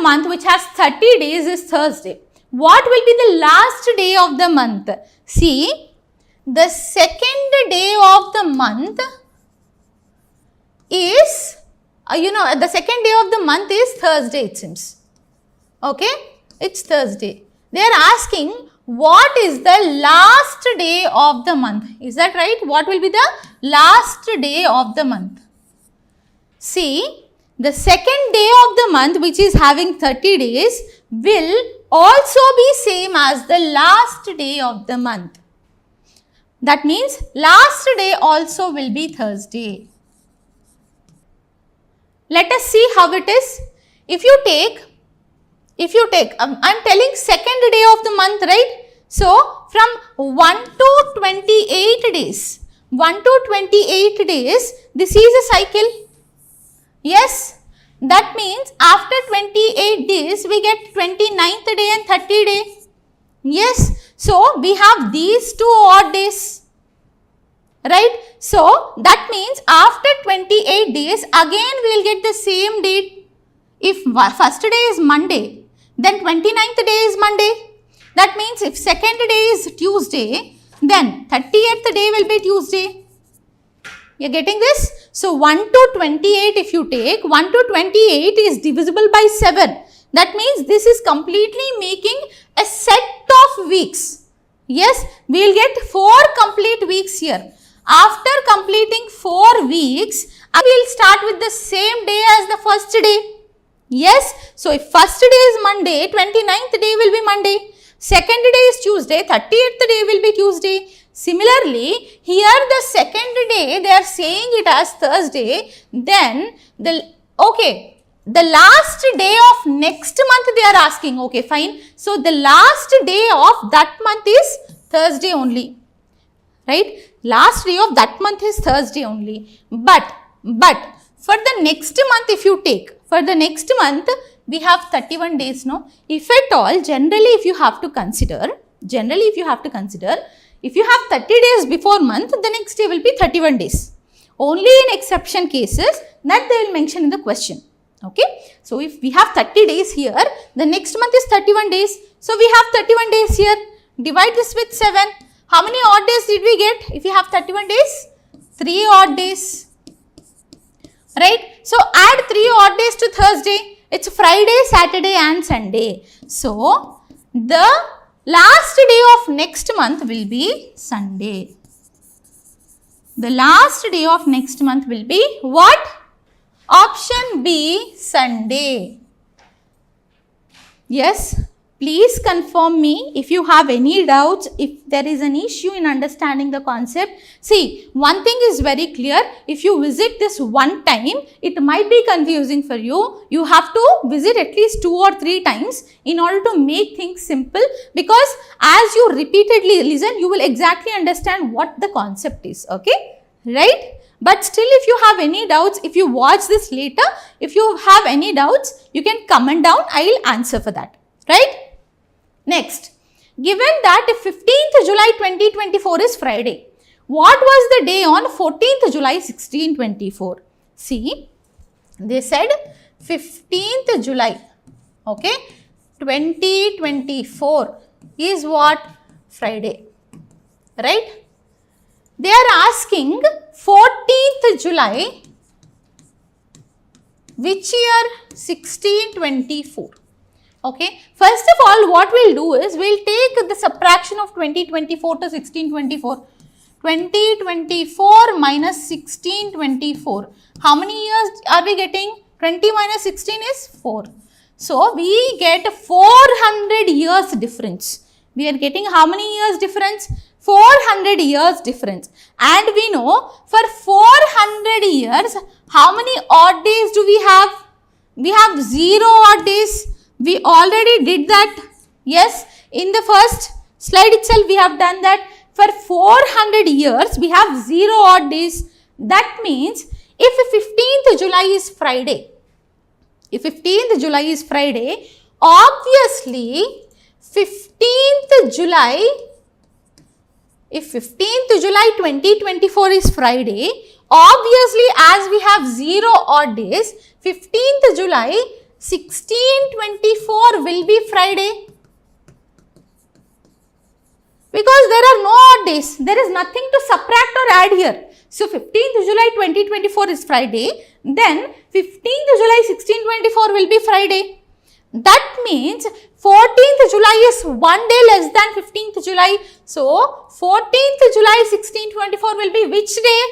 month which has 30 days is Thursday. What will be the last day of the month? See, the second day of the month is, the second day of the month is Thursday, it seems. Okay, it's Thursday. They are asking what is the last day of the month. Is that right? What will be the last day of the month? See, the second day of the month which is having 30 days will also be same as the last day of the month. That means last day also will be Thursday. Let us see how it is. If you take, I am telling second day of the month, right? So, from 1 to 28 days, 1 to 28 days, this is a cycle. Yes, that means after 28 days, we get 29th day and 30 day. Yes, so we have these two odd days. Right? So, that means after 28 days, again we will get the same date. If first day is Monday, then 29th day is Monday. That means if second day is Tuesday, then 30th day will be Tuesday. You are getting this? So, 1 to 28 if you take, 1 to 28 is divisible by 7. That means this is completely making a set of weeks. Yes, we will get 4 complete weeks here. After completing 4 weeks, we will start with the same day as the first day. Yes, so if first day is Monday, 29th day will be Monday. Second day is Tuesday, 30th day will be Tuesday. Similarly, here the second day they are saying it as Thursday. Then the last day of next month they are asking. Okay, fine. So the last day of that month is Thursday only. Right? Last day of that month is Thursday only. But for the next month if you take, for the next month we have 31 days, no? If at all, generally if you have to consider, if you have 30 days before month, the next day will be 31 days. Only in exception cases that they will mention in the question. Okay. So, if we have 30 days here, the next month is 31 days. So, we have 31 days here. Divide this with 7. How many odd days did we get if you have 31 days? 3 odd days. Right. So, add 3 odd days to Thursday. It's Friday, Saturday and Sunday. So, the last day of next month will be Sunday. The last day of next month will be what? Option B, Sunday. Yes. Please confirm me if you have any doubts, if there is an issue in understanding the concept. See, one thing is very clear. If you visit this one time, it might be confusing for you. You have to visit at least 2 or 3 times in order to make things simple, because as you repeatedly listen, you will exactly understand what the concept is. Okay? Right? But still, if you have any doubts, if you watch this later, if you have any doubts, you can comment down. I will answer for that. Right? Next, given that 15th July 2024 is Friday, what was the day on 14th July 1624? See, they said 15th July, okay, 2024 is what? Friday, right? They are asking 14th July, which year? 1624. Okay. First of all, what we'll do is we'll take the subtraction of 2024 to 1624. 2024 minus 1624. How many years are we getting? 20 minus 16 is 4. So, we get 400 years difference. We are getting how many years difference? 400 years difference. And we know for 400 years, how many odd days do we have? We have 0 odd days. We already did that. Yes, in the first slide itself we have done that. For 400 years, we have 0 odd days. That means if 15th July is Friday, obviously 15th July, if 15th July 2024 is Friday, obviously as we have 0 odd days, 15th July 16/24 will be Friday? Because there are no odd days. There is nothing to subtract or add here. So 15th July 2024 is Friday. Then 15th July 16/24 will be Friday. That means 14th July is one day less than 15th July. So 14th July 16/24 will be which day?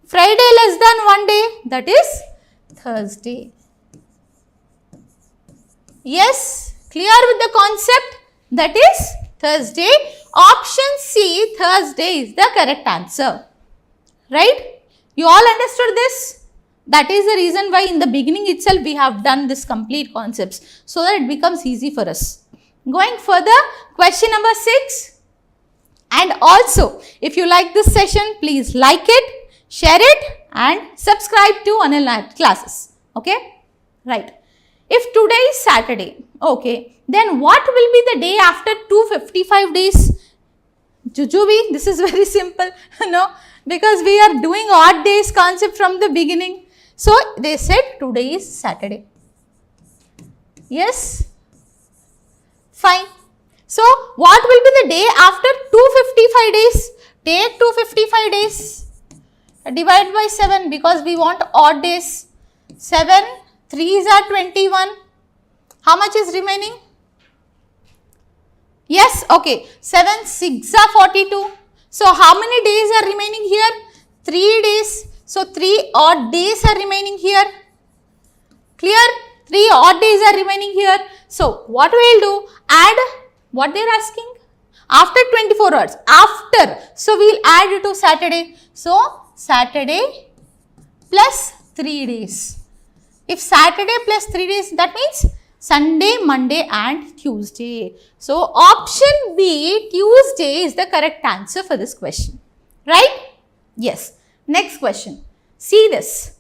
Friday less than one day. That is Thursday. Yes, clear with the concept? That is Thursday. Option C, Thursday is the correct answer. Right? You all understood this? That is the reason why in the beginning itself we have done this complete concepts so that it becomes easy for us. Going further, question number 6. And also, if you like this session, please like it, share it and subscribe to online classes. Okay? Right. If today is Saturday, okay, then what will be the day after 255 days? Jujubi, this is very simple, no, because we are doing odd days concept from the beginning. So, they said today is Saturday. Yes? Fine. So, what will be the day after 255 days? Take 255 days, divide by 7 because we want odd days. 7, 3s are 21. How much is remaining? Yes, okay. 7, 6 are 42. So, how many days are remaining here? 3 days. So, 3 odd days are remaining here. Clear? 3 odd days are remaining here. So, what we will do? Add what they are asking? After 24 hours. After. So, we will add it to Saturday. So, Saturday plus 3 days. If Saturday plus 3 days, that means Sunday, Monday and Tuesday. So, option B, Tuesday is the correct answer for this question. Right? Yes. Next question. See this.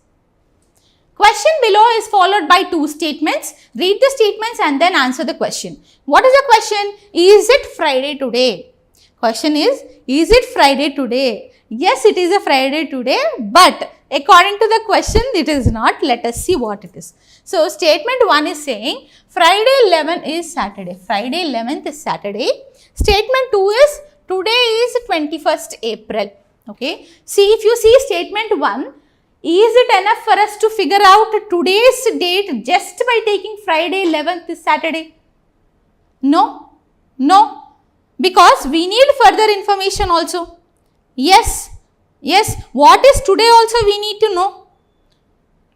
Question below is followed by 2 statements. Read the statements and then answer the question. What is the question? Is it Friday today? Question is it Friday today? Yes, it is a Friday today, but according to the question, it is not. Let us see what it is. So, statement 1 is saying Friday 11 is Saturday. Friday 11th is Saturday. Statement 2 is today is 21st April. Okay. See, if you see statement 1, is it enough for us to figure out today's date just by taking Friday 11th is Saturday? No. No. Because we need further information also. Yes. Yes. What is today also we need to know.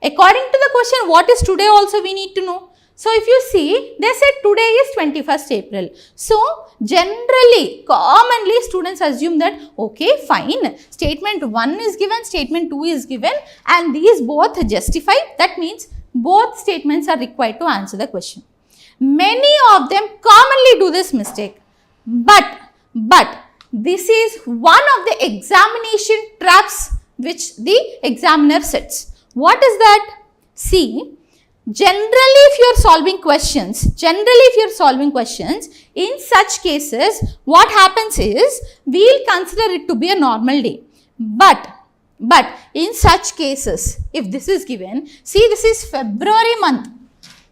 According to the question, what is today also we need to know. So, if you see, they said today is 21st April. So, generally, commonly students assume that, okay, fine, statement 1 is given, statement 2 is given and these both justify. That means, both statements are required to answer the question. Many of them commonly do this mistake. But, this is one of the examination traps which the examiner sets. What is that? See, generally if you are solving questions, in such cases, what happens is, we will consider it to be a normal day. But in such cases, if this is given, see this is February month.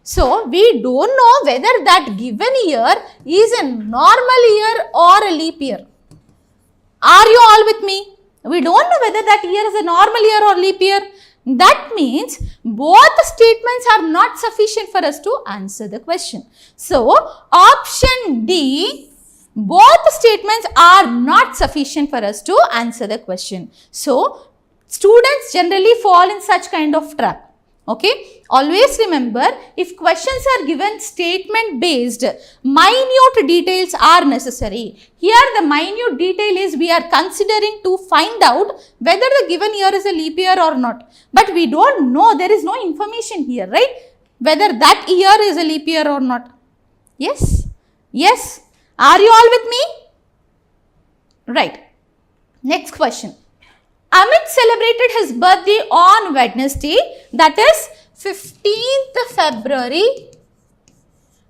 So, we don't know whether that given year is a normal year or a leap year. Are you all with me? We don't know whether that year is a normal year or leap year. That means both statements are not sufficient for us to answer the question. So, option D, both statements are not sufficient for us to answer the question. So, students generally fall in such kind of trap. Okay, always remember, if questions are given statement based, minute details are necessary. Here the minute detail is we are considering to find out whether the given year is a leap year or not. But we don't know, there is no information here, right? Whether that year is a leap year or not. Yes? Yes? Are you all with me? Right. Next question. Amit celebrated his birthday on Wednesday, that is 15th February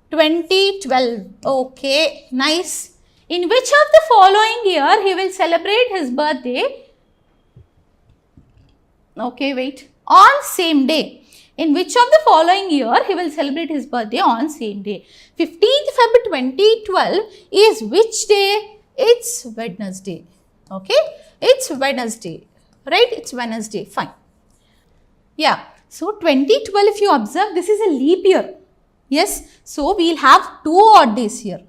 2012. Okay, nice. In which of the following year he will celebrate his birthday? Okay, wait. On same day. In which of the following year he will celebrate his birthday on same day? 15th February 2012 is which day? It's Wednesday. Okay, it's Wednesday, right? It's Wednesday. Fine. Yeah. So 2012, if you observe, this is a leap year. Yes. So we'll have 2 odd days here.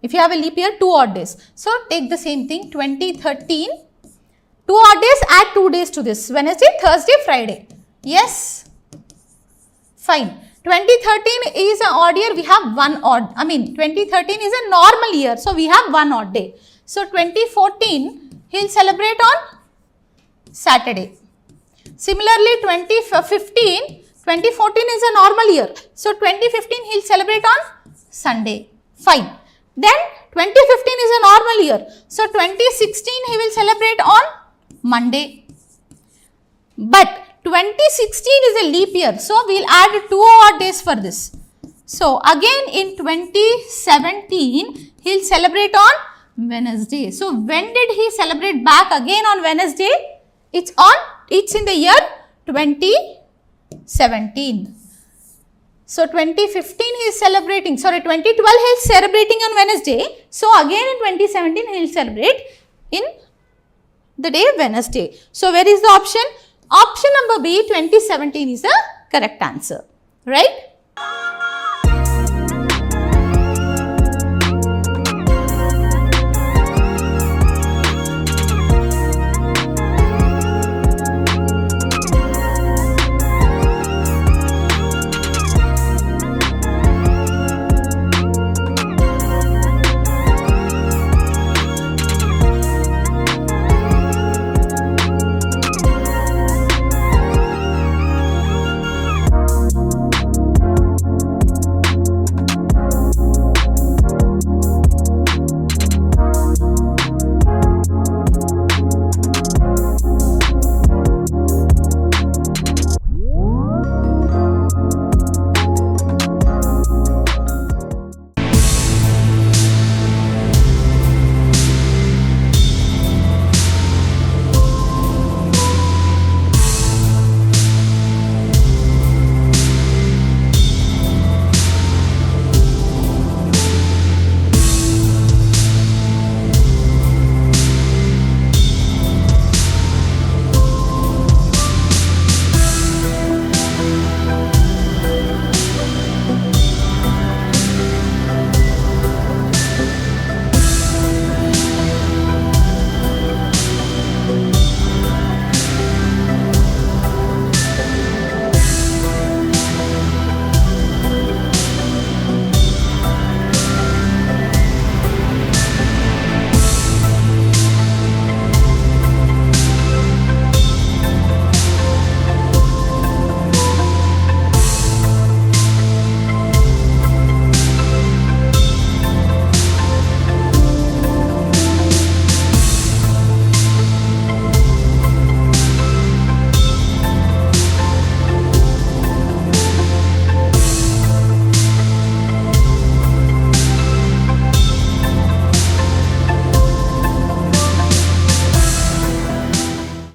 If you have a leap year, 2 odd days. So take the same thing. 2013, 2 odd days, add 2 days to this. Wednesday, Thursday, Friday. Yes. Fine. 2013 is an odd year. We have 1 odd. 2013 is a normal year. So we have 1 odd day. So 2014, he'll celebrate on Saturday. Similarly, 2014 is a normal year. So 2015, he'll celebrate on Sunday. Fine. Then 2015 is a normal year. So 2016, he will celebrate on Monday. But 2016 is a leap year. So we'll add 2 odd days for this. So again in 2017, he'll celebrate on Wednesday. So when did he celebrate back again on Wednesday? It's in the year 2017. So 2015 he is celebrating, 2012 he is celebrating on Wednesday. So again in 2017 he will celebrate in the day Wednesday. So where is the option? Option number B, 2017 is the correct answer, right?